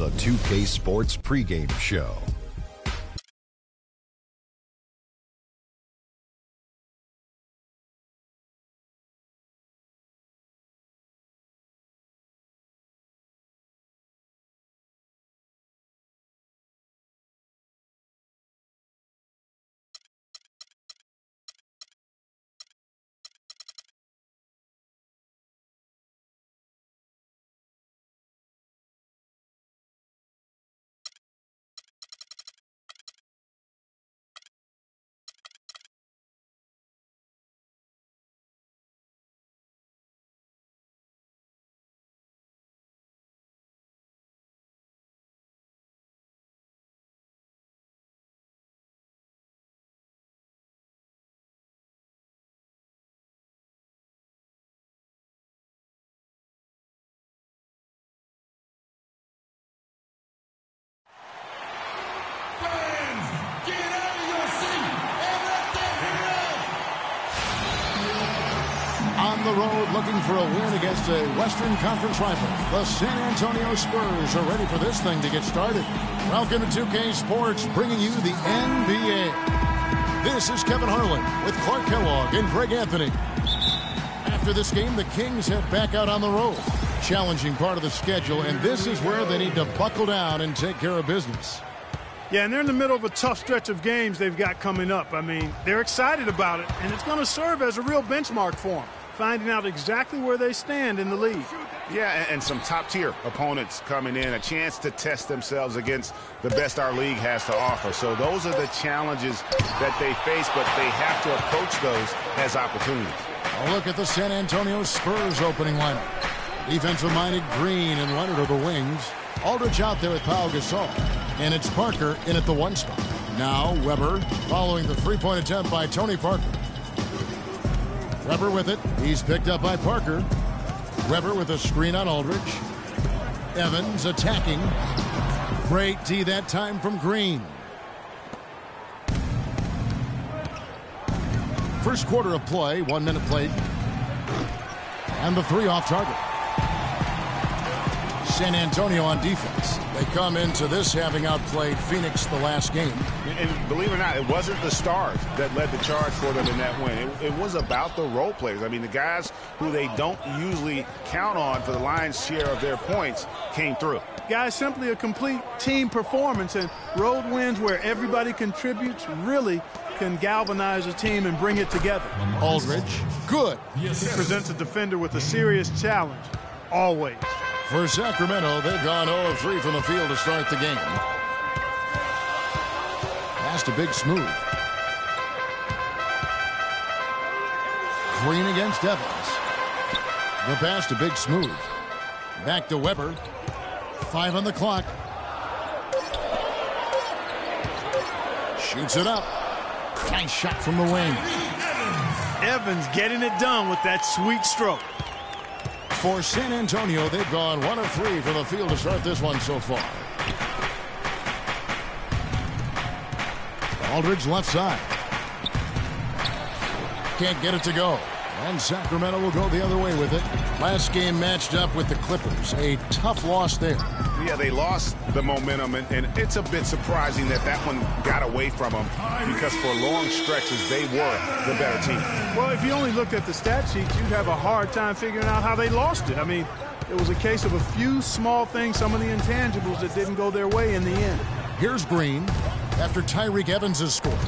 the 2K Sports pregame show. On the road looking for a win against a Western Conference rival, the San Antonio Spurs are ready for this thing to get started. Welcome to 2K Sports, bringing you the NBA. This is Kevin Harlan with Clark Kellogg and Greg Anthony. After this game, the Kings head back out on the road. Challenging part of the schedule, and this is where they need to buckle down and take care of business. Yeah, and they're in the middle of a tough stretch of games they've got coming up. I mean, they're excited about it, and it's going to serve as a real benchmark for them, finding out exactly where they stand in the league. Yeah, and some top-tier opponents coming in, a chance to test themselves against the best our league has to offer. So those are the challenges that they face, but they have to approach those as opportunities. A look at the San Antonio Spurs opening lineup. Defensive-minded Green and Leonard are the wings. Aldridge out there with Pau Gasol. And it's Parker in at the one spot. Now Weber following the three-point attempt by Tony Parker. Weber with it. He's picked up by Parker. Weber with a screen on Aldridge. Evans attacking. Great D that time from Green. First quarter of play, 1 minute played. And the three off target. San Antonio on defense. They come into this having outplayed Phoenix the last game. And believe it or not, it wasn't the stars that led the charge for them in that win. It was about the role players. I mean, the guys who they don't usually count on for the lion's share of their points came through. Guys, simply a complete team performance, and road wins where everybody contributes really can galvanize a team and bring it together. Aldridge, good. He presents a defender with a serious challenge, always. For Sacramento, they've gone 0 of 3 from the field to start the game. Pass to Big Smooth. Green against Evans. The pass to Big Smooth. Back to Weber. 5 on the clock. Shoots it up. Nice shot from the wing. Evans getting it done with that sweet stroke. For San Antonio, they've gone 1 of 3 from the field to start this one so far. Aldridge left side. Can't get it to go. And Sacramento will go the other way with it. Last game matched up with the Clippers. A tough loss there. Yeah, they lost the momentum, and it's a bit surprising that that one got away from them because for long stretches they were the better team. Well, if you only looked at the stat sheets, you'd have a hard time figuring out how they lost it. I mean, it was a case of a few small things, some of the intangibles that didn't go their way in the end. Here's Green after Tyreek Evans has scored.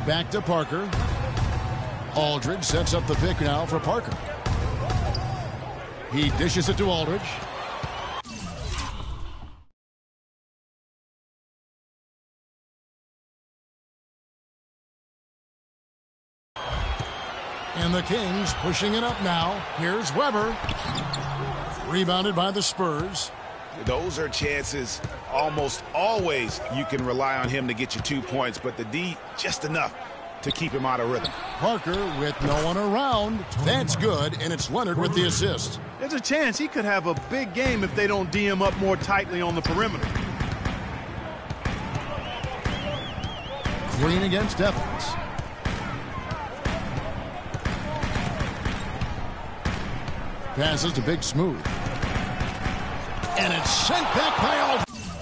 Back to Parker. Aldridge sets up the pick now for Parker. He dishes it to Aldridge. And the Kings pushing it up now. Here's Weber. Rebounded by the Spurs. Those are chances almost always you can rely on him to get you 2 points, but the D just enough to keep him out of rhythm. Parker with no one around. That's good, and it's Leonard with the assist. There's a chance he could have a big game if they don't D him up more tightly on the perimeter. Green against Evans. Passes to Big Smooth. And it's sent back by Aldridge.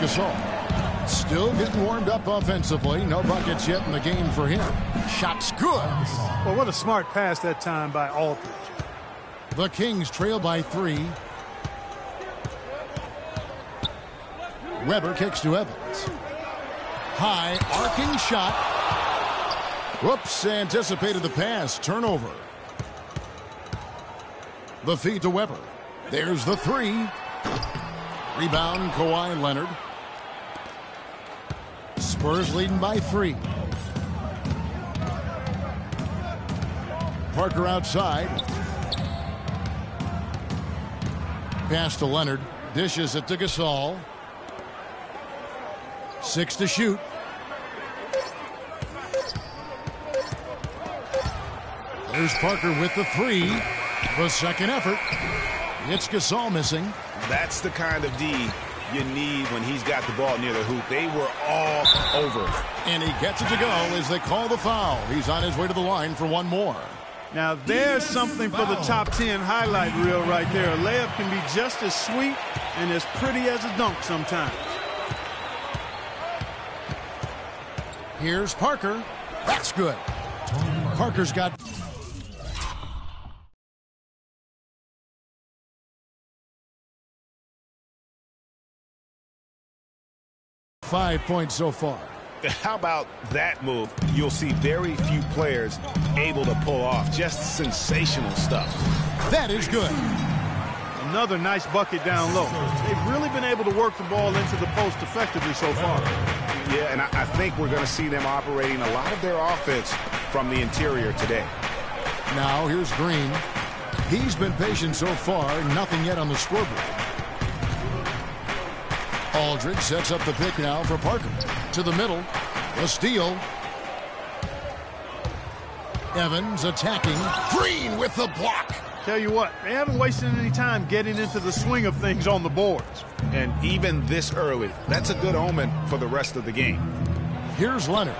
Gasol. Still getting warmed up offensively. No buckets yet in the game for him. Shot's good. Well, what a smart pass that time by Aldridge. The Kings trail by 3. Weber kicks to Evans. High arcing shot. Whoops, anticipated the pass. Turnover. The feed to Weber. There's the 3. Rebound, Kawhi Leonard. Spurs leading by 3. Parker outside. Pass to Leonard. Dishes it to Gasol. 6 to shoot. There's Parker with the 3. The second effort. It's Gasol missing. That's the kind of D you need when he's got the ball near the hoop. They were all over. And he gets it to go as they call the foul. He's on his way to the line for one more. Now there's something for the top 10 highlight reel right there. A layup can be just as sweet and as pretty as a dunk sometimes. Here's Parker. That's good. Parker's got 5 points so far. How about that move? You'll see very few players able to pull off. Just sensational stuff. That is good. Another nice bucket down low. They've really been able to work the ball into the post effectively so far. Yeah, and I think we're going to see them operating a lot of their offense from the interior today. Now here's Green. He's been patient so far. Nothing yet on the scoreboard. Aldridge sets up the pick now for Parker. To the middle. A steal. Evans attacking. Green with the block. Tell you what, they haven't wasted any time getting into the swing of things on the boards. And even this early, that's a good omen for the rest of the game. Here's Leonard.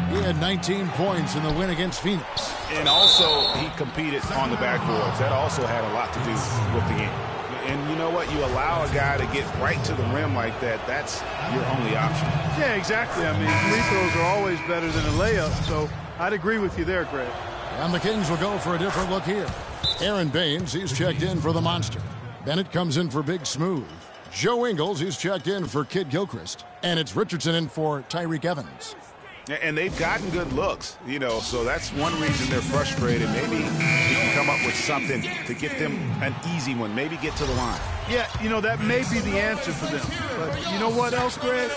He had 19 points in the win against Phoenix. And also, he competed on the backboards. That also had a lot to do with the game. And you know what? You allow a guy to get right to the rim like that, that's your only option. Yeah, exactly. I mean, free throws are always better than a layup, so I'd agree with you there, Greg. And the Kings will go for a different look here. Aaron Baines, he's checked in for the Monster. Bennett comes in for Big Smooth. Joe Ingles, he's checked in for Kid Gilchrist. And it's Richardson in for Tyreek Evans. And they've gotten good looks, you know, so that's one reason they're frustrated. Maybe we can come up with something to get them an easy one, maybe get to the line. Yeah, you know, that may be the answer for them. But you know what else, Greg?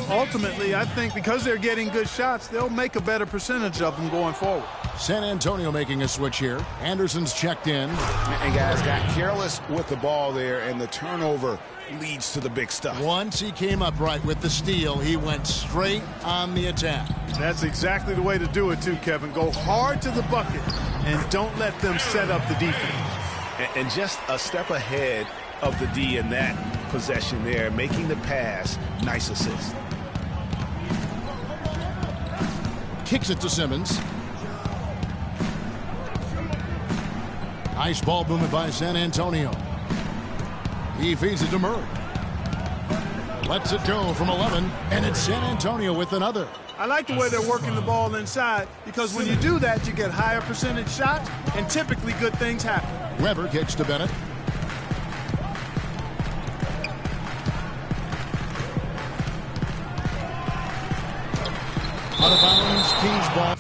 Ultimately, I think because they're getting good shots, they'll make a better percentage of them going forward. San Antonio making a switch here. Anderson's checked in. And guys got careless with the ball there, and the turnover leads to the big stuff. Once he came up right with the steal, he went straight on the attack. That's exactly the way to do it, too, Kevin. Go hard to the bucket and don't let them set up the defense. And just a step ahead of the D in that possession there, making the pass. Nice assist. Kicks it to Simmons. Nice ball movement by San Antonio. He feeds it to Murray. Lets it go from 11, and it's San Antonio with another. I like the way they're working the ball inside, because when you do that, you get higher percentage shots, and typically good things happen. Weber kicks to Bennett. Out of bounds, Kings ball.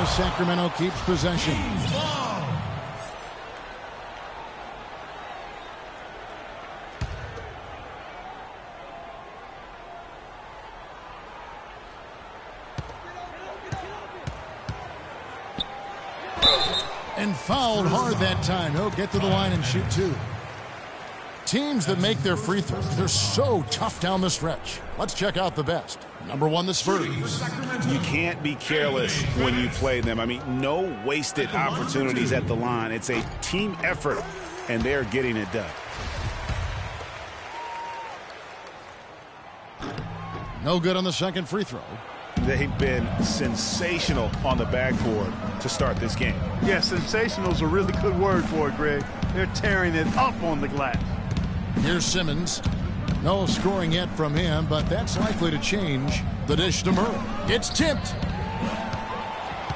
Sacramento keeps possession. And fouled hard that time. He'll get to the line and shoot two. Teams that make their free throws, they're so tough down the stretch. Let's check out the best. Number one, the Spurs. You can't be careless when you play them. I mean, no wasted opportunities at the line. It's a team effort, and they're getting it done. No good on the second free throw. They've been sensational on the backboard to start this game. Yeah, sensational is a really good word for it, Greg. They're tearing it up on the glass. Here's Simmons. No scoring yet from him, but that's likely to change. The dish to Murray. It's tipped.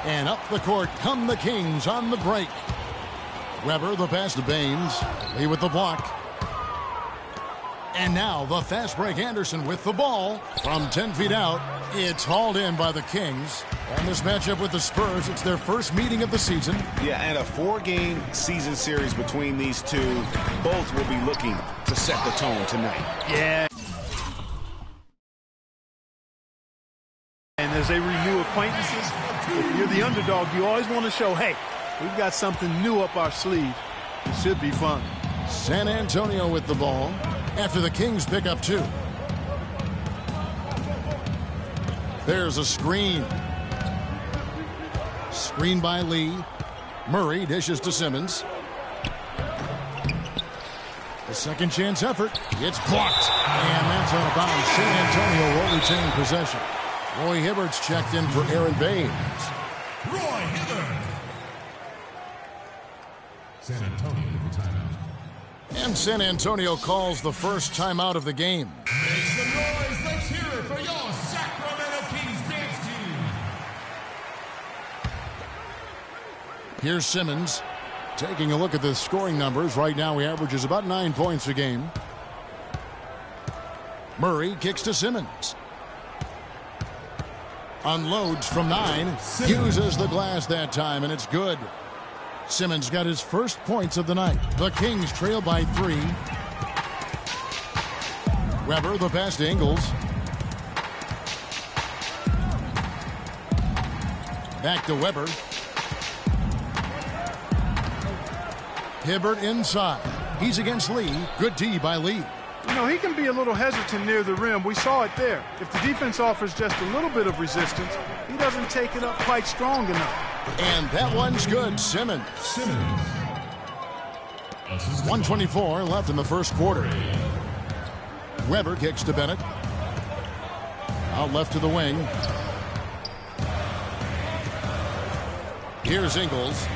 And up the court come the Kings on the break. Weber, the pass to Baines. Lee with the block. And now the fast break Anderson with the ball from 10 feet out. It's hauled in by the Kings. And this matchup with the Spurs, it's their first meeting of the season. Yeah, and a 4-game season series between these two. Both will be looking to set the tone tonight. Yeah. And as they renew acquaintances, if you're the underdog, you always want to show, hey, we've got something new up our sleeve. It should be fun. San Antonio with the ball after the Kings pick up 2. There's a screen. Screen by Lee. Murray dishes to Simmons. The second chance effort. It's blocked. And that's out of bounds. San Antonio will retain possession. Roy Hibbert's checked in for Aaron Baines. Roy Hibbert. San Antonio with the timeout. And San Antonio calls the first timeout of the game. Make some noise. Let's hear it for your Sacramento Kings dance team. Here's Simmons taking a look at the scoring numbers. Right now he averages about 9 points a game. Murray kicks to Simmons. Unloads from 9. Uses the glass that time, and it's good. Simmons got his first points of the night. The Kings trail by 3. Weber, the pass to Ingles. Back to Weber. Hibbert inside. He's against Lee. Good D by Lee. You know, he can be a little hesitant near the rim. We saw it there. If the defense offers just a little bit of resistance, he doesn't take it up quite strong enough. And that one's good. Simmons. 1:24 left in the first quarter. Weber kicks to Bennett. Out left to the wing. Here's Ingles.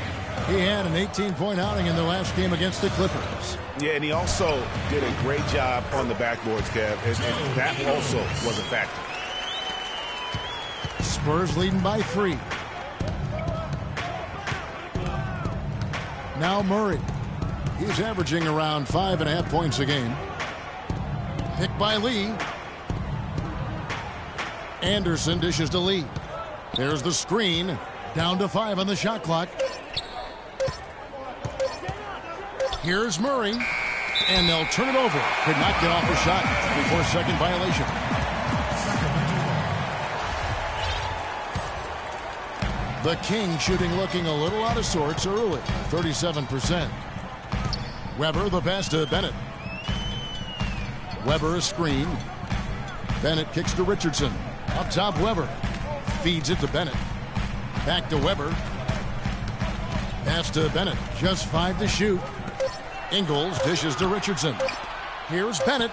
He had an 18-point outing in the last game against the Clippers. Yeah, and he also did a great job on the backboards, Kev. And that also was a factor. Spurs leading by 3. Now Murray. He's averaging around 5.5 points a game. Picked by Lee. Anderson dishes to Lee. There's the screen. Down to 5 on the shot clock. Here's Murray. And they'll turn it over. Could not get off a shot before second violation. The Kings shooting looking a little out of sorts early. 37%. Weber the pass to Bennett. Weber a screen. Bennett kicks to Richardson. Up top Weber. Feeds it to Bennett. Back to Weber. Pass to Bennett. Just 5 to shoot. Ingles dishes to Richardson. Here's Bennett.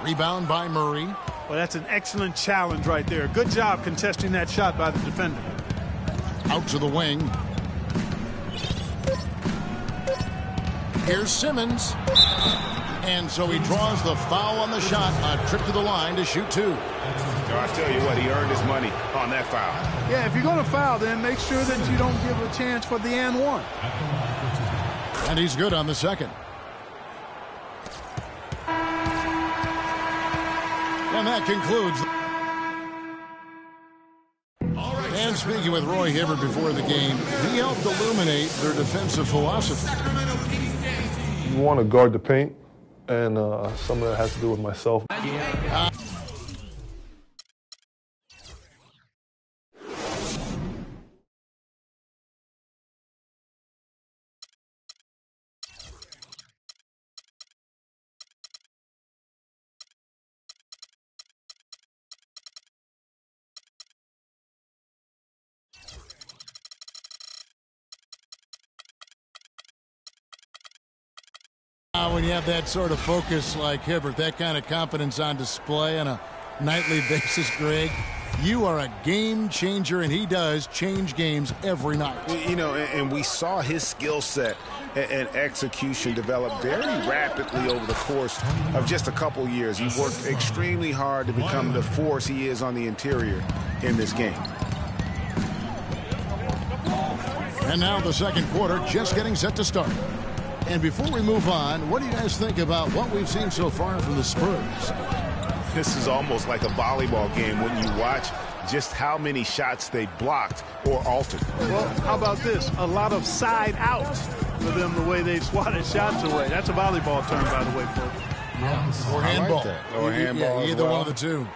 Rebound by Murray. Well, that's an excellent challenge right there. Good job contesting that shot by the defender. Out to the wing. Here's Simmons. And so he draws the foul on the shot. A trip to the line to shoot 2. I tell you what, he earned his money on that foul. Yeah, if you're going to foul, then make sure that you don't give a chance for the and one. And he's good on the second. And that concludes. And speaking with Roy Hibbert before the game, he helped illuminate their defensive philosophy. You want to guard the paint, and some of that has to do with myself. When you have that sort of focus like Hibbert, that kind of confidence on display, and a nightly basis, Greg. You are a game changer, and he does change games every night. You know, and we saw his skill set and execution develop very rapidly over the course of just a couple years. He worked extremely hard to become the force he is on the interior in this game. And now the second quarter just getting set to start. And before we move on, what do you guys think about what we've seen so far from the Spurs? This is almost like a volleyball game when you watch just how many shots they blocked or altered. Well, how about this? A lot of side outs for them, the way they swatted shots away. That's a volleyball term, by the way, folks. Yeah. Or handball. Like that. Or handball. Yeah, either well. one of the two.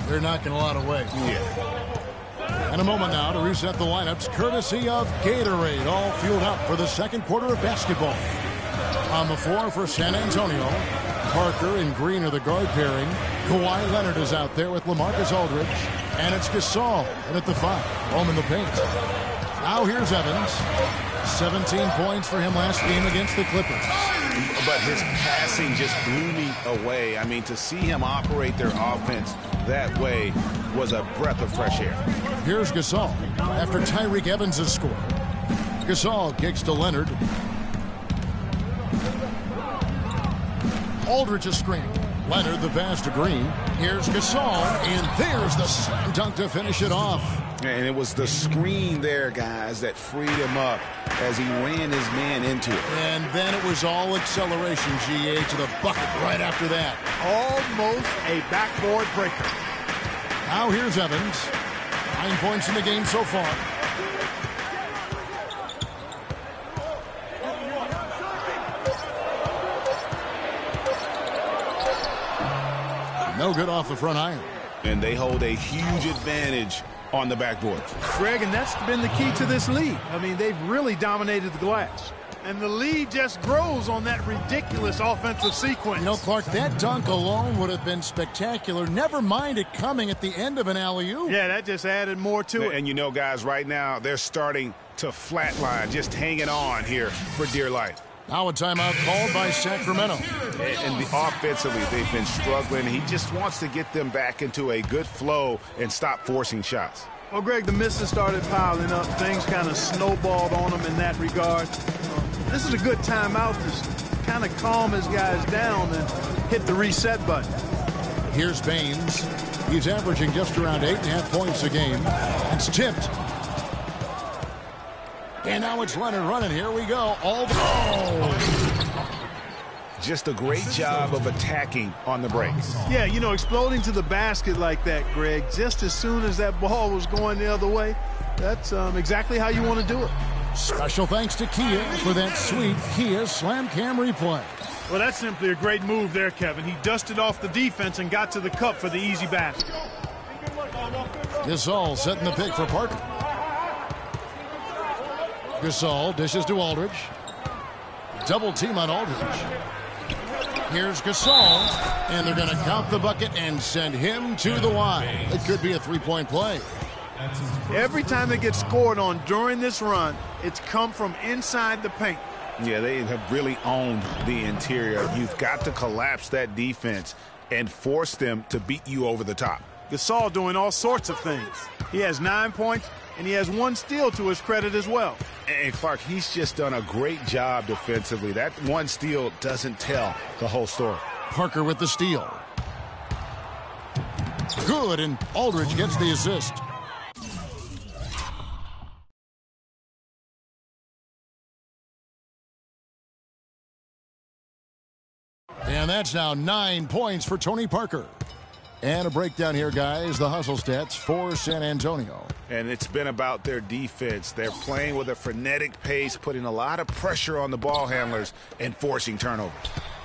They're knocking a lot away. Yeah. And a moment now to reset the lineups, courtesy of Gatorade, all fueled up for the second quarter of basketball. On the floor for San Antonio, Parker and Green are the guard pairing. Kawhi Leonard is out there with LaMarcus Aldridge. And it's Gasol in at the 5, home in the paint. Now here's Evans. 17 points for him last game against the Clippers. But his passing just blew me away. I mean, to see him operate their offense that way was a breath of fresh air. Here's Gasol after Tyreek Evans has scored. Gasol kicks to Leonard. Aldridge is screening. Leonard the pass to Green. Here's Gasol, and there's the slam dunk to finish it off. And it was the screen there, guys, that freed him up as he ran his man into it. And then it was all acceleration, GA, to the bucket right after that. Almost a backboard breaker. Now here's Evans. 9 points in the game so far. No good off the front iron. And they hold a huge advantage on the backboard. Greg, and that's been the key to this lead. I mean, they've really dominated the glass. And the lead just grows on that ridiculous offensive sequence. You know, Clark, that dunk alone would have been spectacular. Never mind it coming at the end of an alley-oop. Yeah, that just added more to it. And you know, guys, right now, they're starting to flatline, just hanging on here for dear life. Now a timeout called by Sacramento. And offensively, they've been struggling. He just wants to get them back into a good flow and stop forcing shots. Well, Greg, the misses started piling up. Things kind of snowballed on them in that regard. This is a good timeout to kind of calm his guys down and hit the reset button. Here's Baines. He's averaging just around 8.5 points a game. It's tipped. And now it's Leonard running. Here we go. Just a great job of attacking on the breaks. Yeah, you know, exploding to the basket like that, Greg, just as soon as that ball was going the other way, that's exactly how you want to do it. Special thanks to Kia for that sweet Kia Slam Cam replay. Well, that's simply a great move there, Kevin. He dusted off the defense and got to the cup for the easy basket. Gasol setting the pick for Parker. Gasol dishes to Aldridge. Double team on Aldridge. Here's Gasol, and they're going to count the bucket and send him to the line. It could be a three-point play. Every time they get scored on during this run, it's come from inside the paint. Yeah, they have really owned the interior. You've got to collapse that defense and force them to beat you over the top. Gasol doing all sorts of things. He has 9 points, and he has 1 steal to his credit as well. And Clark, he's just done a great job defensively. That 1 steal doesn't tell the whole story. Parker with the steal. Good, and Aldridge gets the assist. And that's now 9 points for Tony Parker. And a breakdown here, guys. The hustle stats for San Antonio. And it's been about their defense. They're playing with a frenetic pace, putting a lot of pressure on the ball handlers and forcing turnovers.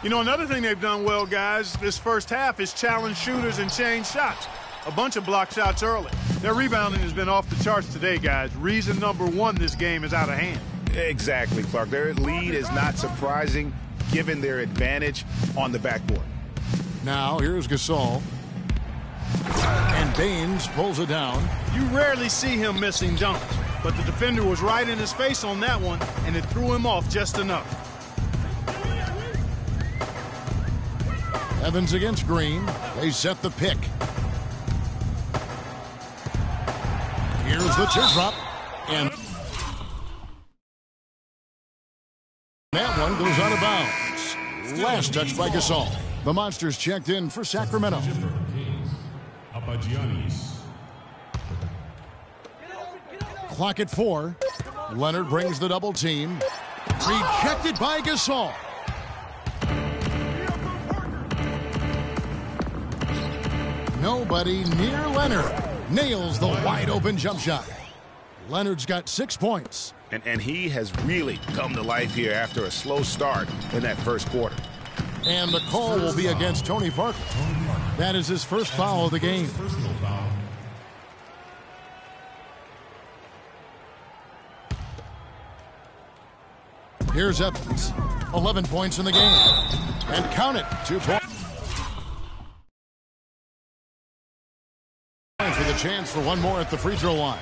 You know, another thing they've done well, guys, this first half is challenge shooters and change shots. A bunch of block shots early. Their rebounding has been off the charts today, guys. Reason number 1, this game is out of hand. Exactly, Clark. Their lead is not surprising given their advantage on the backboard. Now, here's Gasol. And Baines pulls it down. You rarely see him missing dunks, but the defender was right in his face on that one, and it threw him off just enough. Evans against Green. They set the pick. Here's the teardrop. And that one goes out of bounds. Last touch by Gasol. The Monsters checked in for Sacramento. Clock at 4. Leonard brings the double team. Rejected by Gasol. Nobody near Leonard. Nails the wide open jump shot. Leonard's got 6 points. And he has really come to life here after a slow start in that first quarter. And the call will be against Tony Parker. That is his first foul of the game. Here's Evans. 11 points in the game. And count it. 2 points. With a chance for one more at the free throw line.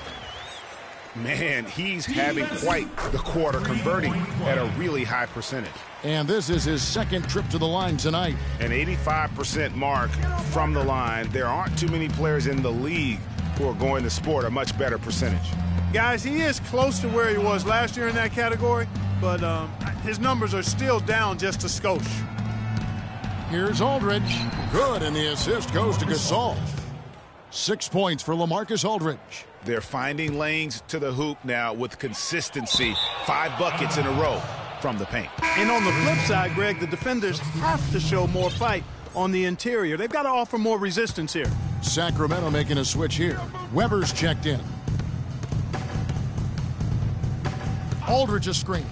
Man, he's having quite the quarter, converting at a really high percentage. And this is his second trip to the line tonight. An 85% mark from the line. There aren't too many players in the league who are going to sport a much better percentage. Guys, he is close to where he was last year in that category, but his numbers are still down just a skosh. Here's Aldridge. Good, and the assist goes to Gasol. 6 points for LaMarcus Aldridge. They're finding lanes to the hoop now with consistency. 5 buckets in a row from the paint. And on the flip side, Greg, the defenders have to show more fight on the interior. They've got to offer more resistance here. Sacramento making a switch here. Weber's checked in. Aldridge a screen.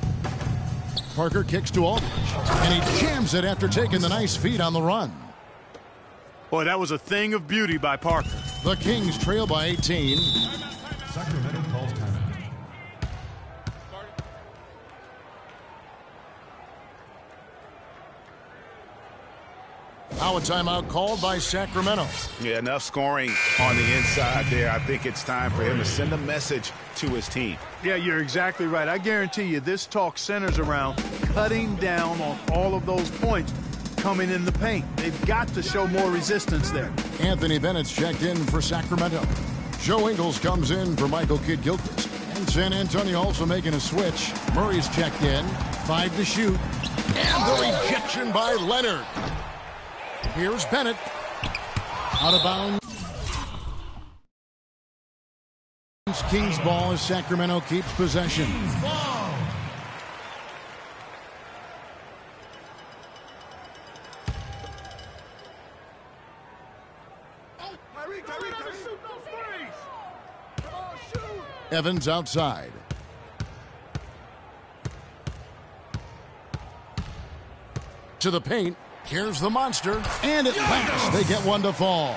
Parker kicks to Aldridge. And he jams it after taking the nice feed on the run. Boy, that was a thing of beauty by Parker. The Kings trail by 18. Sacramento calls timeout. Now a timeout called by Sacramento. Yeah, enough scoring on the inside there. I think it's time for him to send a message to his team. Yeah, you're exactly right. I guarantee you this talk centers around cutting down on all of those points coming in the paint. They've got to show more resistance there. Anthony Bennett's checked in for Sacramento. Joe Ingles comes in for Michael Kidd-Gilchrist. And San Antonio also making a switch. Murray's checked in. 5 to shoot. And the rejection by Leonard. Here's Bennett. Out of bounds. Kings ball as Sacramento keeps possession. Evans outside. To the paint. Here's the monster. And it lands. They get one to fall.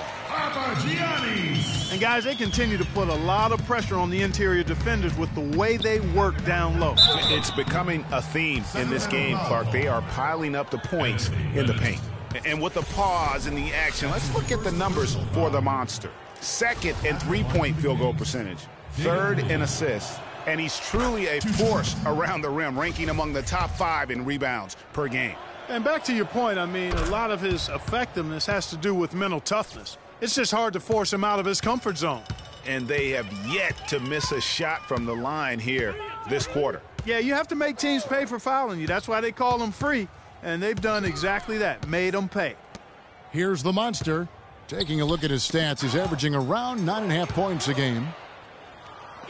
And guys, they continue to put a lot of pressure on the interior defenders with the way they work down low. It's becoming a theme in this game, Clark. They are piling up the points in the paint. And with the pause in the action, let's look at the numbers for the monster. Second in three-point field goal percentage. Third in assists. And he's truly a force around the rim, ranking among the top 5 in rebounds per game. And back to your point, I mean, a lot of his effectiveness has to do with mental toughness. It's just hard to force him out of his comfort zone. And they have yet to miss a shot from the line here this quarter. Yeah, you have to make teams pay for fouling you. That's why they call them free. And they've done exactly that, made them pay. Here's the monster. Taking a look at his stats, he's averaging around 9.5 points a game.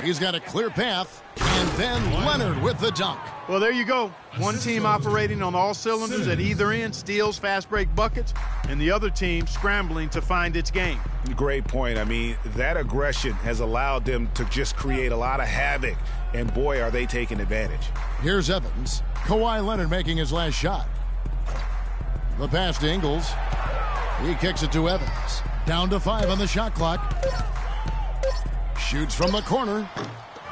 He's got a clear path. And then Leonard with the dunk. Well, there you go. One team operating on all cylinders at either end, steals, fast break buckets, and the other team scrambling to find its game. Great point. I mean, that aggression has allowed them to just create a lot of havoc, and boy, are they taking advantage. Here's Evans. Kawhi Leonard making his last shot. The pass to Ingles. He kicks it to Evans. Down to 5 on the shot clock. Shoots from the corner.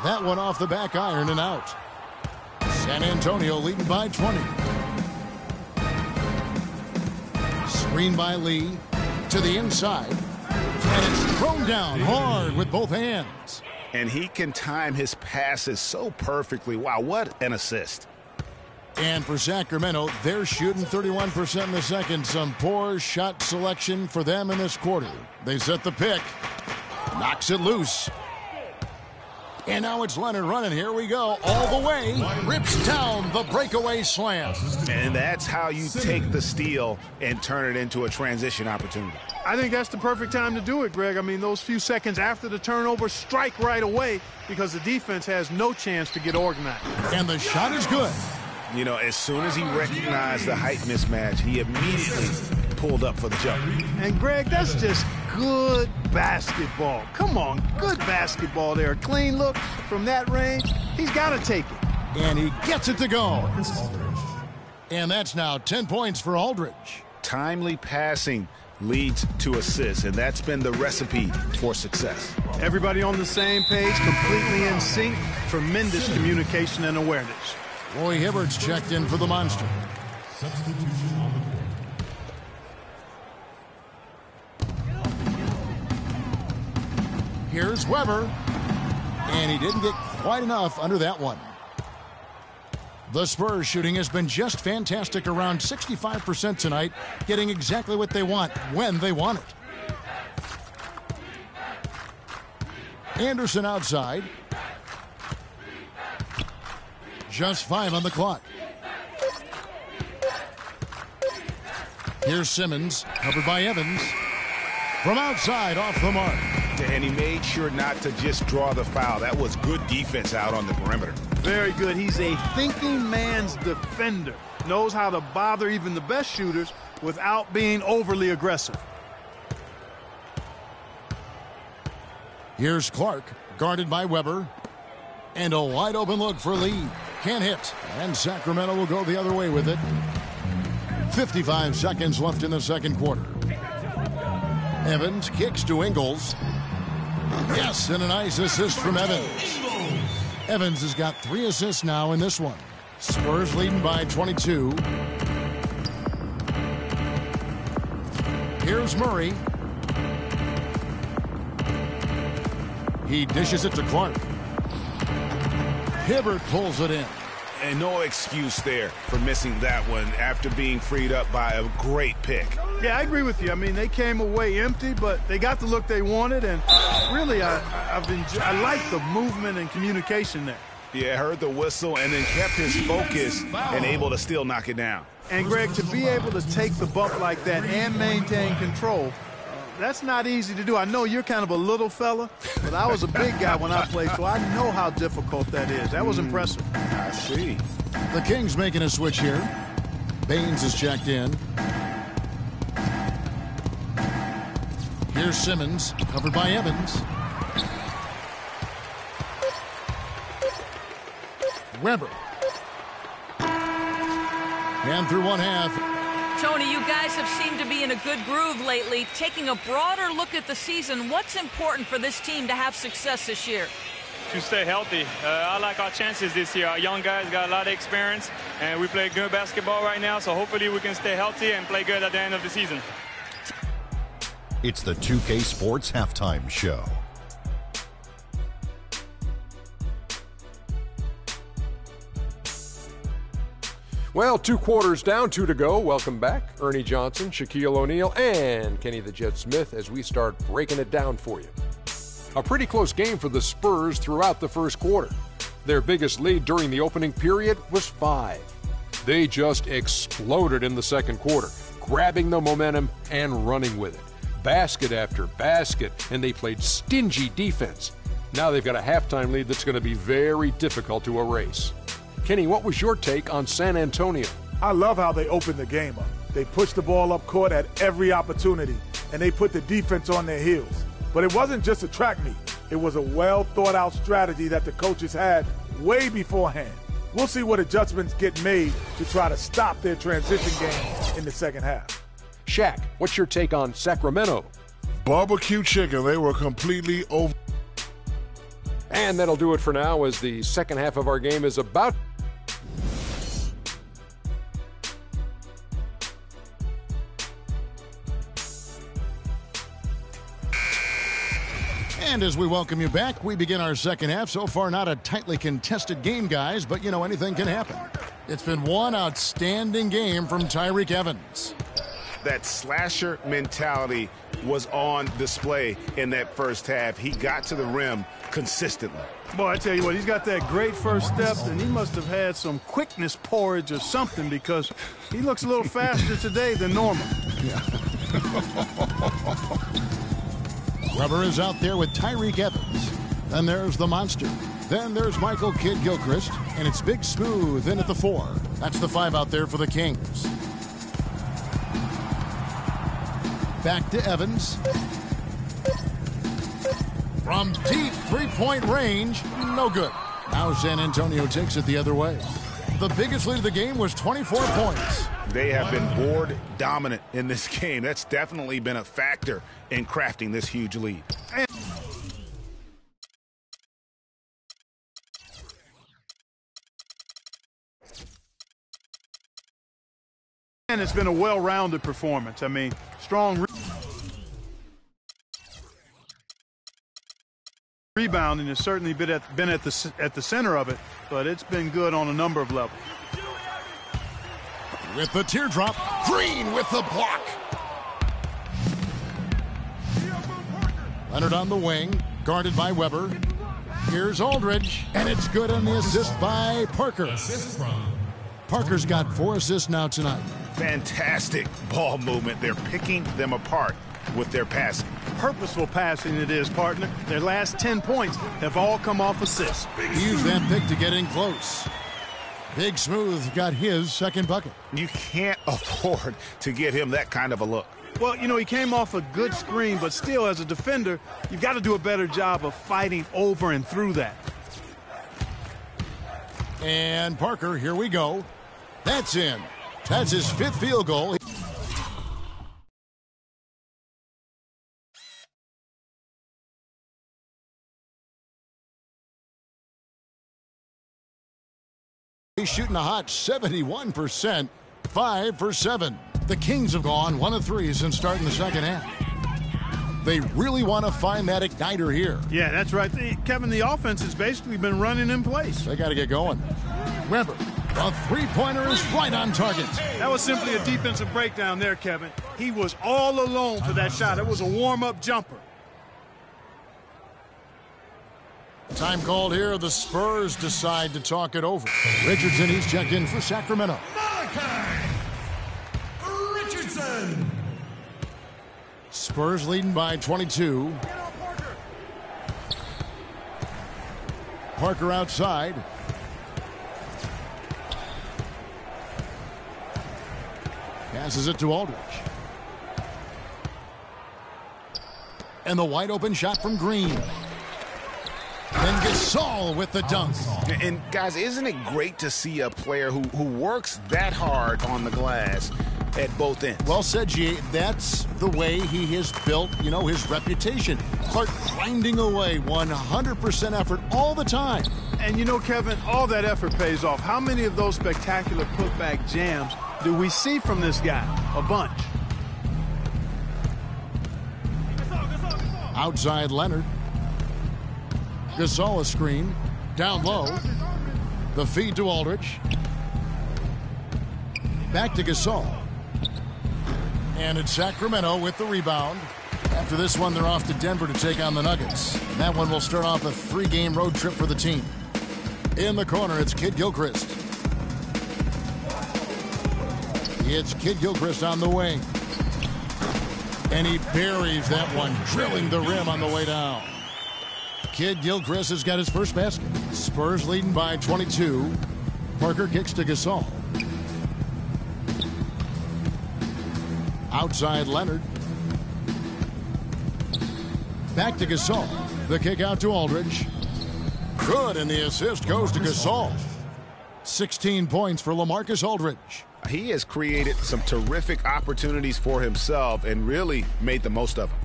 That one off the back iron and out. San Antonio leading by 20. Screen by Lee to the inside. And it's thrown down hard with both hands. And he can time his passes so perfectly. Wow, what an assist. And for Sacramento, they're shooting 31% in the second. Some poor shot selection for them in this quarter. They set the pick. Knocks it loose. And now it's Leonard running. Here we go. All the way. Rips down the breakaway slam. And that's how you take the steal and turn it into a transition opportunity. I think that's the perfect time to do it, Greg. I mean, those few seconds after the turnover, strike right away because the defense has no chance to get organized. And the shot is good. You know, as soon as he recognized the height mismatch, he immediately pulled up for the jump. And, Greg, that's just good basketball. Come on, good basketball there. A clean look from that range. He's got to take it. And he gets it to go. And that's now 10 points for Aldridge. Timely passing leads to assists, and that's been the recipe for success. Everybody on the same page, completely in sync. Tremendous communication and awareness. Roy Hibbert's checked in for the Monster. Here's Weber. And he didn't get quite enough under that one. The Spurs shooting has been just fantastic, around 65% tonight, getting exactly what they want when they want it. Anderson outside. Just 5 on the clock. Here's Simmons, covered by Evans. From outside, off the mark. And he made sure not to just draw the foul. That was good defense out on the perimeter. Very good. He's a thinking man's defender. Knows how to bother even the best shooters without being overly aggressive. Here's Clark, guarded by Weber. And a wide open look for Lee. Can't hit. And Sacramento will go the other way with it. 55 seconds left in the second quarter. Evans kicks to Ingles. Yes, and a nice assist from Evans. Evans has got 3 assists now in this one. Spurs leading by 22. Here's Murray. He dishes it to Clark. Hibbert pulls it in. And no excuse there for missing that one after being freed up by a great pick. Yeah, I agree with you. I mean, they came away empty, but they got the look they wanted, and really, I like the movement and communication there. Yeah, heard the whistle and then kept his focus and able to still knock it down. And, Greg, to be able to take the bump like that and maintain control, that's not easy to do. I know you're kind of a little fella, but I was a big guy when I played, so I know how difficult that is. That was impressive. I see. The Kings making a switch here. Baines is checked in. Here's Simmons, covered by Evans. Weber. And through one half. Tony, you guys have seemed to be in a good groove lately. Taking a broader look at the season, what's important for this team to have success this year? To stay healthy. I like our chances this year. Our young guys got a lot of experience, and we play good basketball right now, so hopefully we can stay healthy and play good at the end of the season. It's the 2K Sports Halftime Show. Well, 2 quarters down, 2 to go. Welcome back, Ernie Johnson, Shaquille O'Neal, and Kenny the Jet Smith as we start breaking it down for you. A pretty close game for the Spurs throughout the first quarter. Their biggest lead during the opening period was 5. They just exploded in the second quarter, grabbing the momentum and running with it. Basket after basket, and they played stingy defense. Now they've got a halftime lead that's going to be very difficult to erase. Kenny, what was your take on San Antonio? I love how they opened the game up. They pushed the ball up court at every opportunity, and they put the defense on their heels. But it wasn't just a track meet. It was a well-thought-out strategy that the coaches had way beforehand. We'll see what adjustments get made to try to stop their transition game in the second half. Shaq, what's your take on Sacramento? Barbecue chicken. They were completely over. And that'll do it for now as the second half of our game is about. And as we welcome you back, we begin our second half. So far, not a tightly contested game, guys, but, you know, anything can happen. It's been one outstanding game from Tyreke Evans. That slasher mentality was on display in that first half. He got to the rim consistently. Boy, I tell you what, he's got that great first step, and he must have had some quickness porridge or something, because he looks a little faster today than normal. Yeah. Weber is out there with Tyreek Evans. Then there's the monster. Then there's Michael Kidd-Gilchrist, and it's Big Smooth in at the 4. That's the 5 out there for the Kings. Back to Evans. From deep three-point range, no good. Now San Antonio takes it the other way. The biggest lead of the game was 24 points. They have been board dominant in this game. That's definitely been a factor in crafting this huge lead. And it's been a well-rounded performance. I mean, strong rebounding has certainly been at the center of it, but it's been good on a number of levels. With the teardrop, Green with the block. Leonard on the wing, guarded by Weber. Here's Aldridge, and it's good on the assist by Parker. Parker's got 4 assists now tonight. Fantastic ball movement. They're picking them apart with their passing. Purposeful passing it is, partner. Their last 10 points have all come off assists. He used that pick to get in close. Big Smooth got his second bucket. You can't afford to get him that kind of a look. Well, you know, he came off a good screen, but still, as a defender, you've got to do a better job of fighting over and through that. And Parker, here we go. That's in. That's his 5th field goal. He's shooting a hot 71%, 5 for 7. The Kings have gone 1 of 3 since starting the second half. They really want to find that igniter here. Yeah, that's right. Kevin, the offense has basically been running in place. They got to get going. Weber, the three-pointer is right on target. That was simply a defensive breakdown there, Kevin. He was all alone for that shot. It was a warm-up jumper. Time called here. The Spurs decide to talk it over. Richardson, he's checked in for Sacramento. Richardson. Spurs leading by 22. Parker outside. Passes it to Aldridge. And the wide open shot from Green. Then Gasol with the dunk. And guys, isn't it great to see a player who works that hard on the glass at both ends? Well said, G. That's the way he has built, you know, his reputation. Start grinding away, 100% effort all the time. And you know, Kevin, all that effort pays off. How many of those spectacular putback jams do we see from this guy? A bunch. Outside Leonard. Gasol a screen. Down low. The feed to Aldridge. Back to Gasol. And it's Sacramento with the rebound. After this one, they're off to Denver to take on the Nuggets. That one will start off a 3-game road trip for the team. In the corner, it's Kidd-Gilchrist. It's Kidd-Gilchrist on the wing. And he buries that one, drilling the rim on the way down. Kidd-Gilchrist has got his first basket. Spurs leading by 22. Parker kicks to Gasol. Outside Leonard. Back to Gasol. The kick out to Aldridge. Good, and the assist goes to Gasol. 16 points for LaMarcus Aldridge. He has created some terrific opportunities for himself and really made the most of them.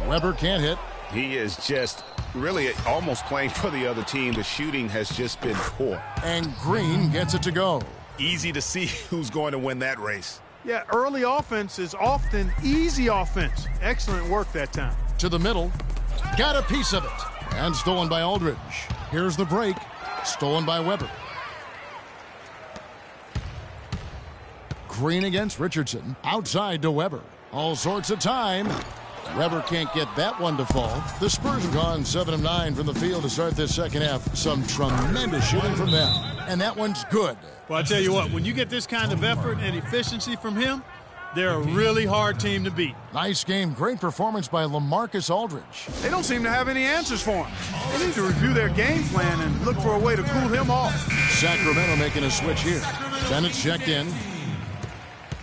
Weber can't hit. He is just really almost playing for the other team. The shooting has just been poor. And Green gets it to go. Easy to see who's going to win that race. Yeah, early offense is often easy offense. Excellent work that time. To the middle. Got a piece of it. And stolen by Aldridge. Here's the break. Stolen by Weber. Green against Richardson. Outside to Weber. All sorts of time. Weber can't get that one to fall. The Spurs have gone 7 of 9 from the field to start this second half. Some tremendous shooting from them. And that one's good. Well, I tell you what, when you get this kind of effort and efficiency from him, they're a really hard team to beat. Nice game. Great performance by LaMarcus Aldridge. They don't seem to have any answers for him. They need to review their game plan and look for a way to cool him off. Sacramento making a switch here. Bennett's checked in.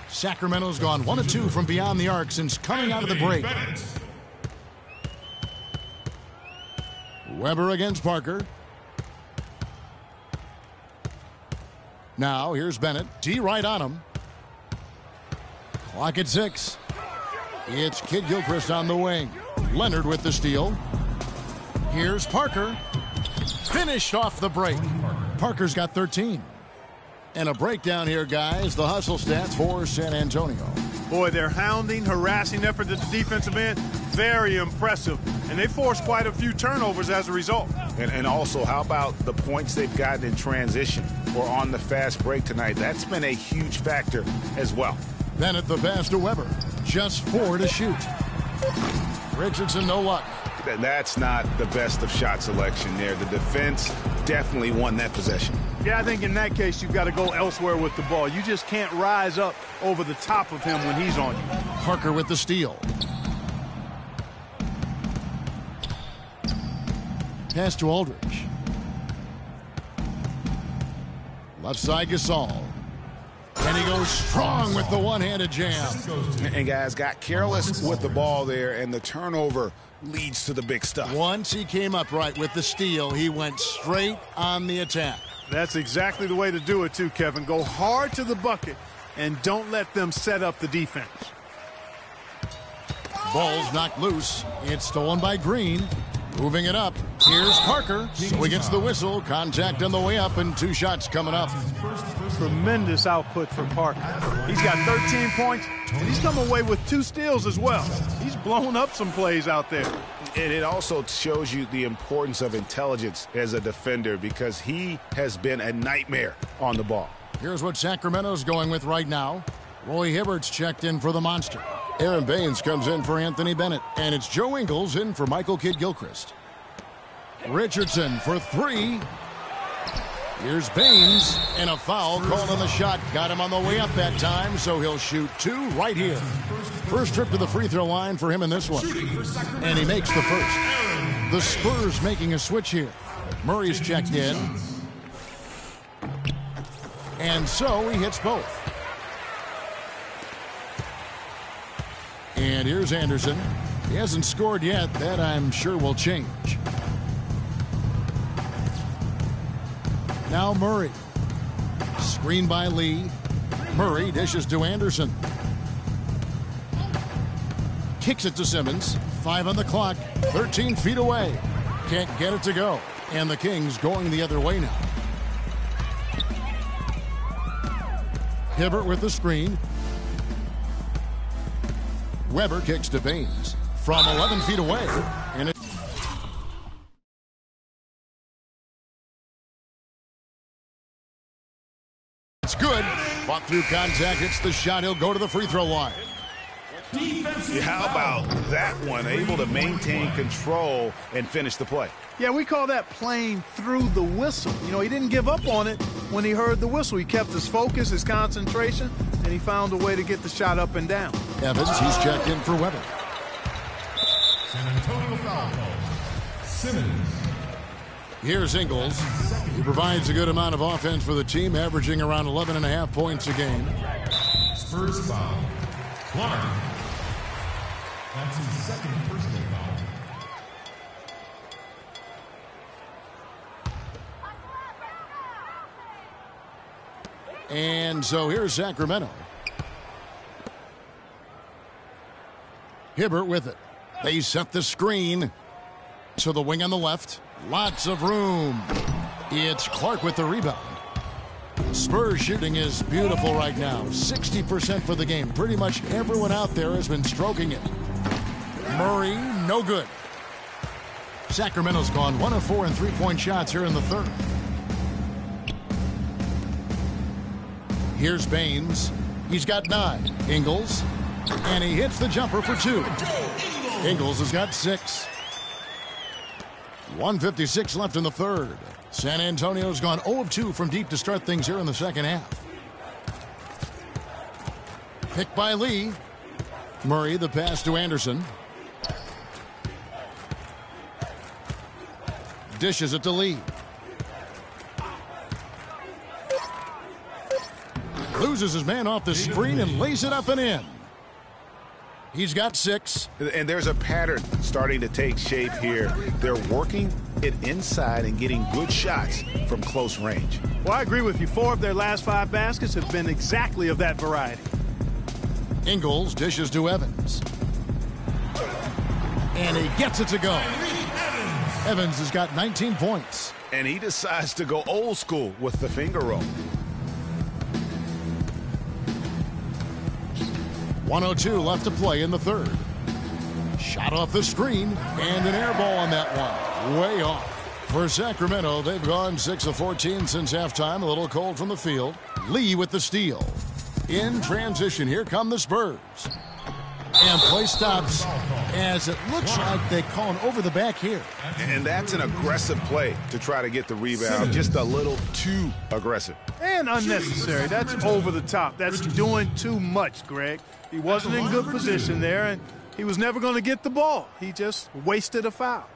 Sacramento's gone 1 of 2 from beyond the arc since coming out of the break. Weber against Parker. Now here's Bennett. D right on him. Clock at 6. It's Kid Gilchrist on the wing. Leonard with the steal. Here's Parker. Finished off the break. Parker's got 13. And a breakdown here, guys. The hustle stats for San Antonio. Boy, their hounding, harassing effort at the defensive end, very impressive. And they forced quite a few turnovers as a result. And also, how about the points they've gotten in transition or on the fast break tonight? That's been a huge factor as well. Bennett the pass to Weber. Just 4 to shoot. Richardson, no luck. That's not the best of shot selection there. The defense definitely won that possession. Yeah, I think in that case, you've got to go elsewhere with the ball. You just can't rise up over the top of him when he's on you. Parker with the steal. Pass to Aldridge. Left side Gasol. And he goes strong with the one-handed jam. And guys got careless with the ball there, and the turnover leads to the big stuff. Once he came up right with the steal, he went straight on the attack. That's exactly the way to do it too, Kevin. Go hard to the bucket and don't let them set up the defense. Ball's knocked loose. It's stolen by Green. Moving it up. Here's Parker. So he gets the whistle. Contact on the way up, and 2 shots coming up. Tremendous output from Parker. He's got 13 points, and he's come away with 2 steals as well. He's blown up some plays out there. And it also shows you the importance of intelligence as a defender, because he has been a nightmare on the ball. Here's what Sacramento's going with right now. Roy Hibbert's checked in for the Monster. Aaron Baines comes in for Anthony Bennett. And it's Joe Ingles in for Michael Kidd-Gilchrist. Richardson for 3. Here's Baines, and a foul called on the shot. Got him on the way up that time, so he'll shoot 2 right here. First trip to the free throw line for him in this one. And he makes the first. The Spurs making a switch here. Murray's checked in. And so he hits both. And here's Anderson. He hasn't scored yet. That, I'm sure, will change. Now Murray. Screen by Lee. Murray dishes to Anderson. Kicks it to Simmons. 5 on the clock. 13 feet away. Can't get it to go. And the Kings going the other way now. Hibbert with the screen. Weber kicks to Baines from 11 feet away. And it's good. Fought through contact. Hits the shot. He'll go to the free throw line. How about that one? Able to maintain control and finish the play. Yeah, we call that playing through the whistle. You know, he didn't give up on it when he heard the whistle. He kept his focus, his concentration, and he found a way to get the shot up and down. Evans, he's checked in for Weber. San Antonio foul call. Simmons. Here's Ingles. He provides a good amount of offense for the team, averaging around 11.5 points a game. Spurs foul. Clark. That's his second personal foul. And so here's Sacramento. Hibbert with it. They set the screen to the wing on the left. Lots of room. It's Clark with the rebound. Spurs shooting is beautiful right now. 60% for the game. Pretty much everyone out there has been stroking it. Murray, no good. Sacramento's gone 1 of 4 in three-point shots here in the third. Here's Baines. He's got 9. Ingles. And he hits the jumper for 2. Ingles has got 6. 1:56 left in the third. San Antonio's gone 0 of 2 from deep to start things here in the second half. Picked by Lee. Murray, the pass to Anderson. Dishes it to Lee. Loses his man off the screen and lays it up and in. He's got 6. And there's a pattern starting to take shape here. They're working it inside and getting good shots from close range. Well, I agree with you. 4 of their last 5 baskets have been exactly of that variety. Ingles dishes to Evans. And he gets it to go. Evans has got 19 points. And he decides to go old school with the finger roll. 1:02 left to play in the third. Shot off the screen and an air ball on that one. Way off. For Sacramento, they've gone 6 of 14 since halftime. A little cold from the field. Lee with the steal. In transition, here come the Spurs. And play stops as it looks like they call an over the back here. And that's an aggressive play to try to get the rebound. Just a little too aggressive. And unnecessary. That's over the top. That's doing too much, Greg. He wasn't in good position there, and he was never going to get the ball. He just wasted a foul.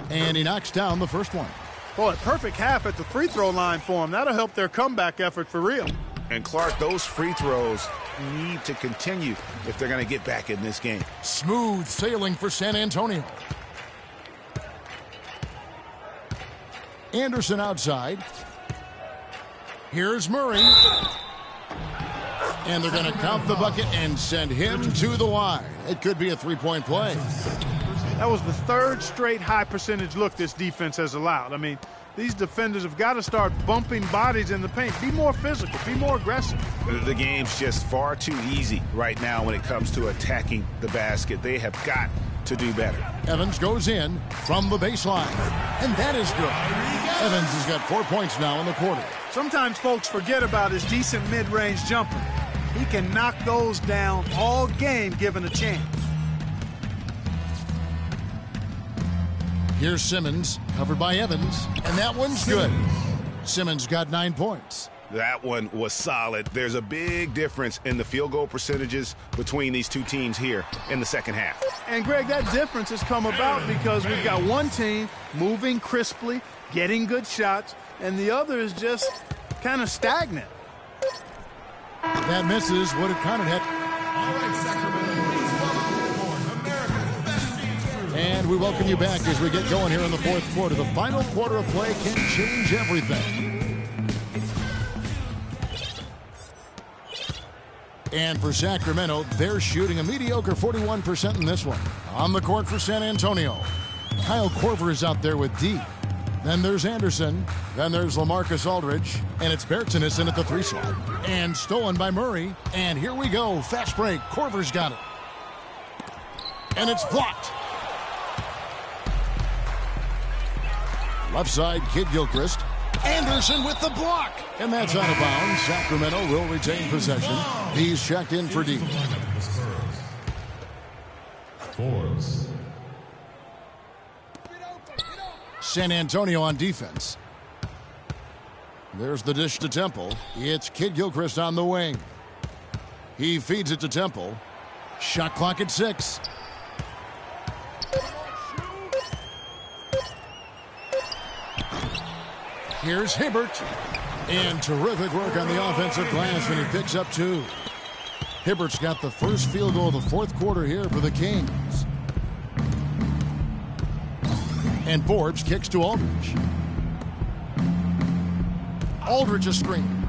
And he knocks down the first one. Boy, perfect half at the free throw line for him. That'll help their comeback effort for real. And Clark, those free throws need to continue if they're going to get back in this game. Smooth sailing for San Antonio. Anderson outside. Here's Murray. And they're going to count the bucket and send him to the line. It could be a three-point play. That was the 3rd straight high percentage look this defense has allowed. I mean, these defenders have got to start bumping bodies in the paint. Be more physical. Be more aggressive. The game's just far too easy right now when it comes to attacking the basket. They have got to do better. Evans goes in from the baseline. And that is good. Evans has got 4 points now in the quarter. Sometimes folks forget about his decent mid-range jumper. He can knock those down all game given a chance. Here's Simmons, covered by Evans, and that one's good. Simmons got 9 points. That one was solid. There's a big difference in the field goal percentages between these two teams here in the second half. And, Greg, that difference has come about because we've got one team moving crisply, getting good shots, and the other is just kind of stagnant. That misses what it counted at. All right, Sacramento, please welcome aboard America's best team. And we welcome you back as we get going here in the fourth quarter. The final quarter of play can change everything. And for Sacramento, they're shooting a mediocre 41% in this one. On the court for San Antonio, Kyle Korver is out there with D. Then there's Anderson. Then there's LaMarcus Aldridge. And it's Bertans in at the 3 slot. And stolen by Murray. And here we go. Fast break. Korver's got it. And it's blocked. Left side, Kid Gilchrist. Anderson with the block. And that's out of bounds. Sacramento will retain possession. He's checked in for D. Forbes. San Antonio on defense. There's the dish to Temple. It's Kid Gilchrist on the wing. He feeds it to Temple. Shot clock at 6. Here's Hibbert. And terrific work on the offensive glass when he picks up 2. Hibbert's got the first field goal of the fourth quarter here for the Kings. And Forbes kicks to Aldridge. Aldridge a screen.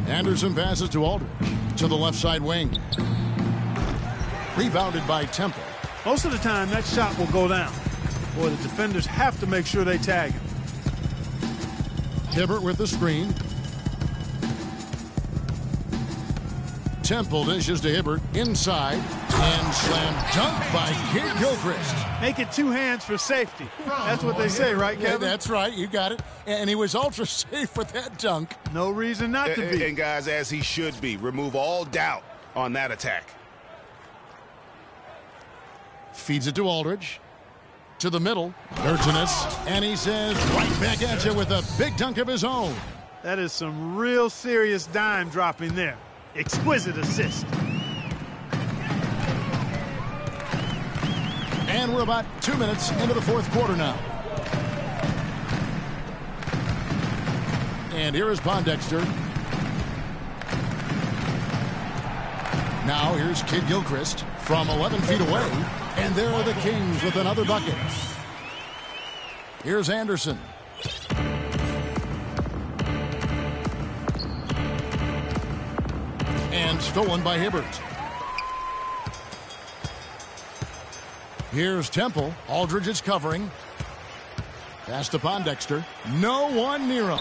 Anderson passes to Aldridge. To the left side wing. Rebounded by Temple. Most of the time, that shot will go down. Boy, the defenders have to make sure they tag him. Hibbert with the screen. Temple dishes to Hibbert. Inside. And slam dunk by Kid Gilchrist. Make it 2 hands for safety. That's what they say, right, Kevin? Yeah, that's right. You got it. And he was ultra safe with that dunk. No reason not to be. And guys, as he should be. Remove all doubt on that attack. Feeds it to Aldridge. To the middle. Dirtinus. And he says, right back at you with a big dunk of his own. That is some real serious dime dropping there. Exquisite assist. And we're about 2 minutes into the fourth quarter now. And here is Pondexter. Now here's Kid Gilchrist from 11 feet away. And there are the Kings with another bucket. Here's Anderson. And stolen by Hibbert. Here's Temple. Aldridge is covering. Pass to Pondexter. No one near him.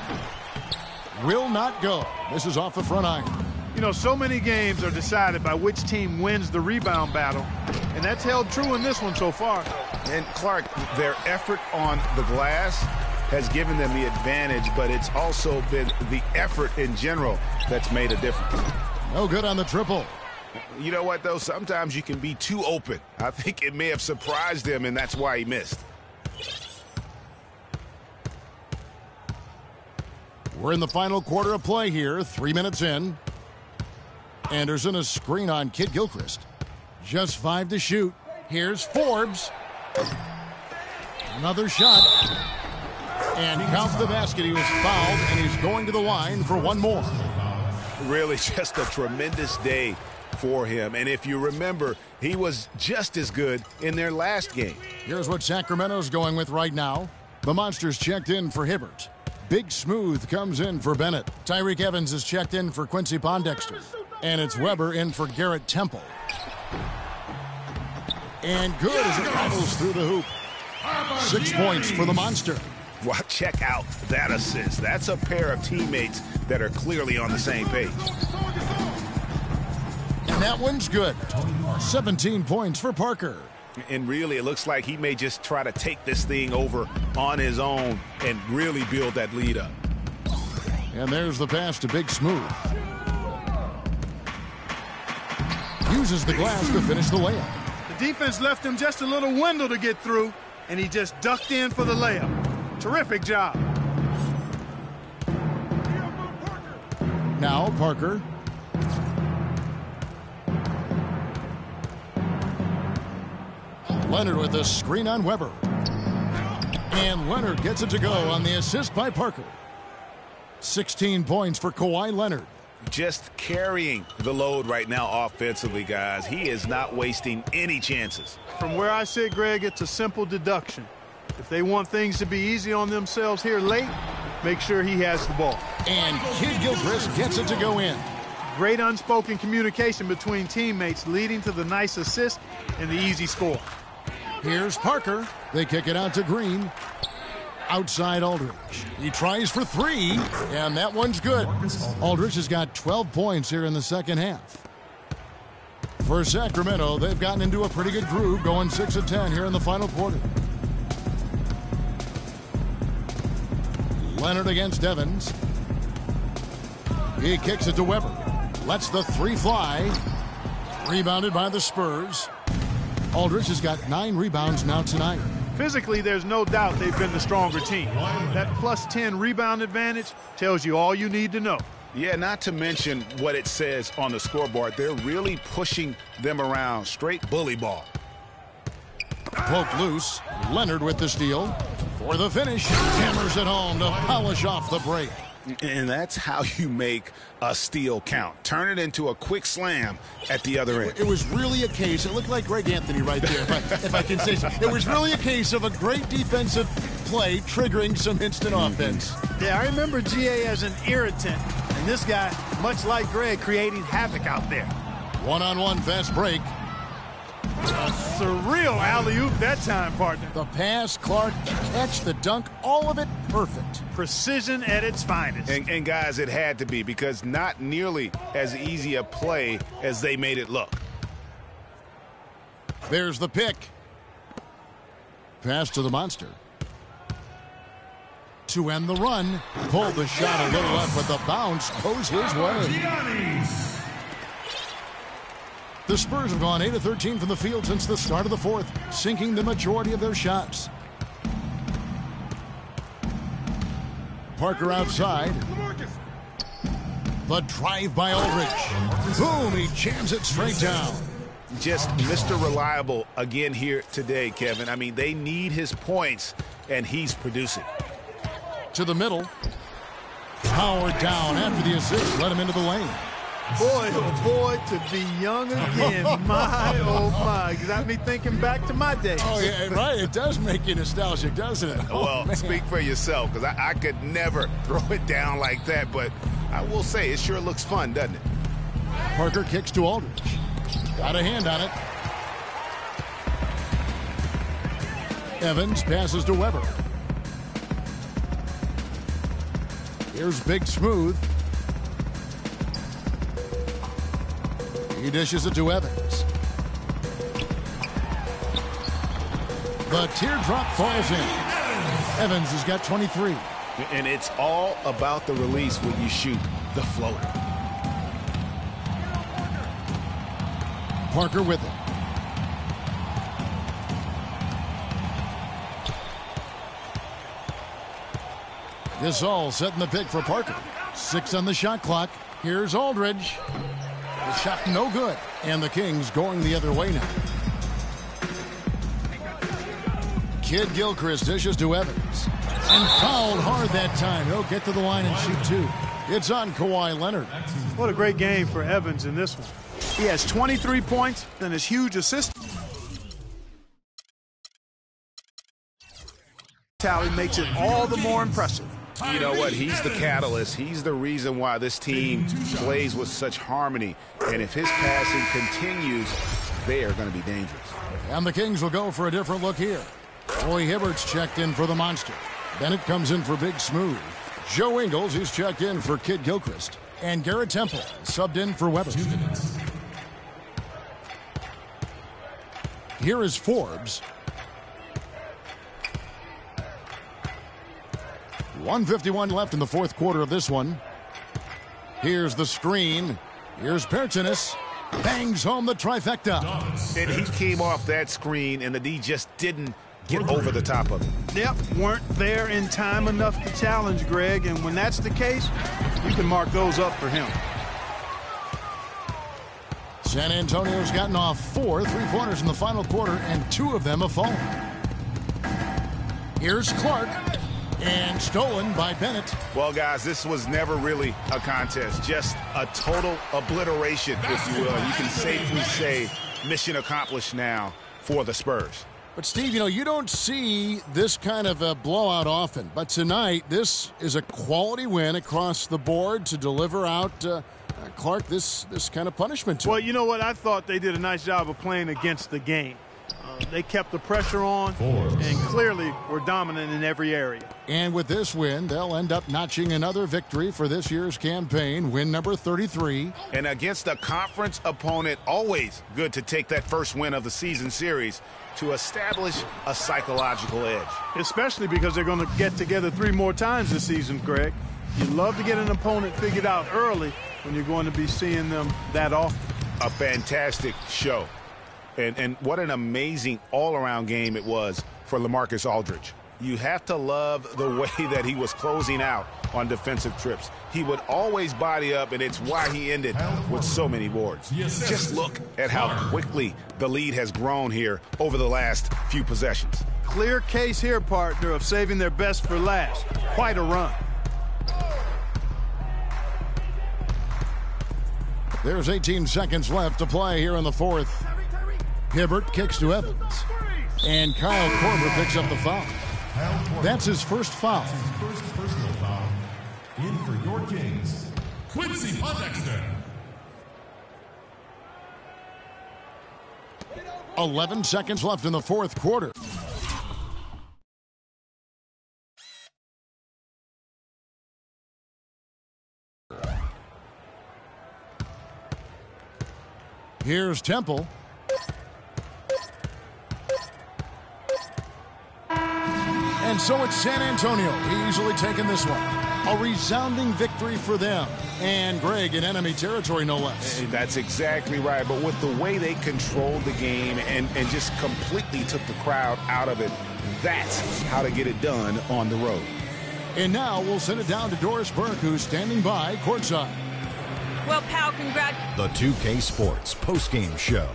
Will not go. This is off the front iron. You know, so many games are decided by which team wins the rebound battle, and that's held true in this one so far. And Clark, their effort on the glass has given them the advantage, but it's also been the effort in general that's made a difference. No good on the triple. You know what, though? Sometimes you can be too open. I think it may have surprised him, and that's why he missed. We're in the final quarter of play here, 3 minutes in. Anderson, a screen on Kid Gilchrist. Just 5 to shoot. Here's Forbes. Another shot. And count the basket. He was fouled, and he's going to the line for one more. Really just a tremendous day for him. And if you remember, he was just as good in their last game. Here's what Sacramento's going with right now. The Monsters checked in for Hibbert. Big Smooth comes in for Bennett. Tyreek Evans is checked in for Quincy Pondexter. And it's Weber in for Garrett Temple. And good as it rifles through the hoop. 6 points for the Monster. Well, check out that assist. That's a pair of teammates that are clearly on the same page. And that one's good. 17 points for Parker. And really, it looks like he may just try to take this thing over on his own and really build that lead up. And there's the pass to Big Smooth. Uses the glass to finish the layup. The defense left him just a little window to get through, and he just ducked in for the layup. Terrific job. Now Parker. Leonard with a screen on Weber. And Leonard gets it to go on the assist by Parker. 16 points for Kawhi Leonard. Just carrying the load right now offensively, guys. He is not wasting any chances. From where I sit, Greg, it's a simple deduction. If they want things to be easy on themselves here late, make sure he has the ball. And Kid Gilchrist gets it to go in. Great unspoken communication between teammates leading to the nice assist and the easy score. Here's Parker. They kick it out to Green. Outside Aldridge. He tries for 3, and that one's good. Aldridge has got 12 points here in the second half. For Sacramento, they've gotten into a pretty good groove, going 6 of 10 here in the final quarter. Leonard against Evans. He kicks it to Weber. Lets the 3 fly. Rebounded by the Spurs. Aldridge has got 9 rebounds now tonight. Physically, there's no doubt they've been the stronger team. That plus 10 rebound advantage tells you all you need to know. Yeah, not to mention what it says on the scoreboard. They're really pushing them around. Straight bully ball. Poke loose. Leonard with the steal. For the finish. Hammers it home to polish off the break. And that's how you make a steal count. Turn it into a quick slam at the other end. It was really a case. It looked like Greg Anthony right there, if I can say so. It was really a case of a great defensive play triggering some instant offense. Yeah, I remember GA as an irritant. And this guy, much like Greg, creating havoc out there. One-on-one fast break. A surreal alley-oop that time, partner. The pass, Clark, the catch, the dunk, all of it perfect. Precision at its finest. And guys, it had to be, because not nearly as easy a play as they made it look. There's the pick. Pass to the monster. To end the run. Pulled the shot a little left, but the bounce goes his way. The Spurs have gone 8 of 13 from the field since the start of the fourth, sinking the majority of their shots. Parker outside. The drive by Aldridge. Boom, he jams it straight down. Just Mr. Reliable again here today, Kevin. I mean, they need his points, and he's producing. To the middle. Powered down after the assist. Let him into the lane. Boy, oh boy, to be young again. My, oh my. Got me thinking back to my days. Oh, yeah, right. It does make you nostalgic, doesn't it? Well, speak for yourself, because I could never throw it down like that, but I will say it sure looks fun, doesn't it? Parker kicks to Aldridge. Got a hand on it. Evans passes to Weber. Here's Big Smooth. He dishes it to Evans. The teardrop falls in. Evans has got 23. And it's all about the release when you shoot the floater. Parker with it. Gasol setting the pick for Parker. 6 on the shot clock. Here's Aldridge. The shot no good. And the Kings going the other way now. Kid Gilchrist dishes to Evans. And fouled hard that time. He'll get to the line and shoot 2. It's on Kawhi Leonard. What a great game for Evans in this one. He has 23 points and his huge assist tally makes it all the more impressive. You know what? He's the catalyst. He's the reason why this team plays with such harmony. And if his passing continues, they are going to be dangerous. And the Kings will go for a different look here. Roy Hibbert's checked in for the monster. Bennett comes in for Big Smooth. Joe Ingles, he's checked in for Kid Gilchrist. And Garrett Temple subbed in for Weber. Here is Forbes. 1:51 left in the fourth quarter of this one. Here's the screen. Here's Pertinis. Bangs home the trifecta. And he came off that screen, and the D just didn't get over the top of it. Yep, weren't there in time enough to challenge Greg, and when that's the case, you can mark those up for him. San Antonio's gotten off 4 3-pointers in the final quarter, and 2 of them have fallen. Here's Clark. And stolen by Bennett. Well, guys, this was never really a contest. Just a total obliteration, if you will. You can safely say mission accomplished now for the Spurs. But, Steve, you know, you don't see this kind of a blowout often. But tonight, this is a quality win across the board to deliver out Clark this kind of punishment to him. Well, you know what? I thought they did a nice job of playing against the game. They kept the pressure on and clearly were dominant in every area. And with this win, they'll end up notching another victory for this year's campaign, win number 33. And against a conference opponent, always good to take that first win of the season series to establish a psychological edge. Especially because they're going to get together 3 more times this season, Greg. You love to get an opponent figured out early when you're going to be seeing them that often. A fantastic show. And what an amazing all-around game it was for LaMarcus Aldridge. You have to love the way that he was closing out on defensive trips. He would always body up, and it's why he ended with so many boards. Just look at how quickly the lead has grown here over the last few possessions. Clear case here, partner, of saving their best for last. Quite a run. There's 18 seconds left to play here in the fourth. Hibbert kicks to Evans. And Kyle Korver picks up the foul. That's his first foul. His first personal foul. In for your Kings, Quincy Pondexter. 11 seconds left in the fourth quarter. Here's Temple. And so it's San Antonio easily taking this one. A resounding victory for them. And Greg, in enemy territory, no less. That's exactly right. But with the way they controlled the game and just completely took the crowd out of it, that's how to get it done on the road. And now we'll send it down to Doris Burke, who's standing by courtside. Well, pal, congrats. The 2K Sports postgame show.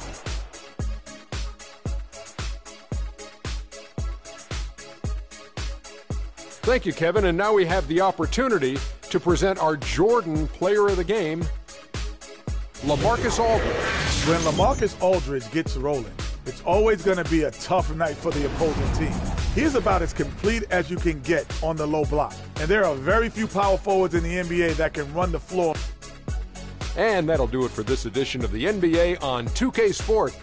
Thank you, Kevin. And now we have the opportunity to present our Jordan Player of the Game, LaMarcus Aldridge. When LaMarcus Aldridge gets rolling, it's always going to be a tough night for the opposing team. He's about as complete as you can get on the low block. And there are very few power forwards in the NBA that can run the floor. And that'll do it for this edition of the NBA on 2K Sport.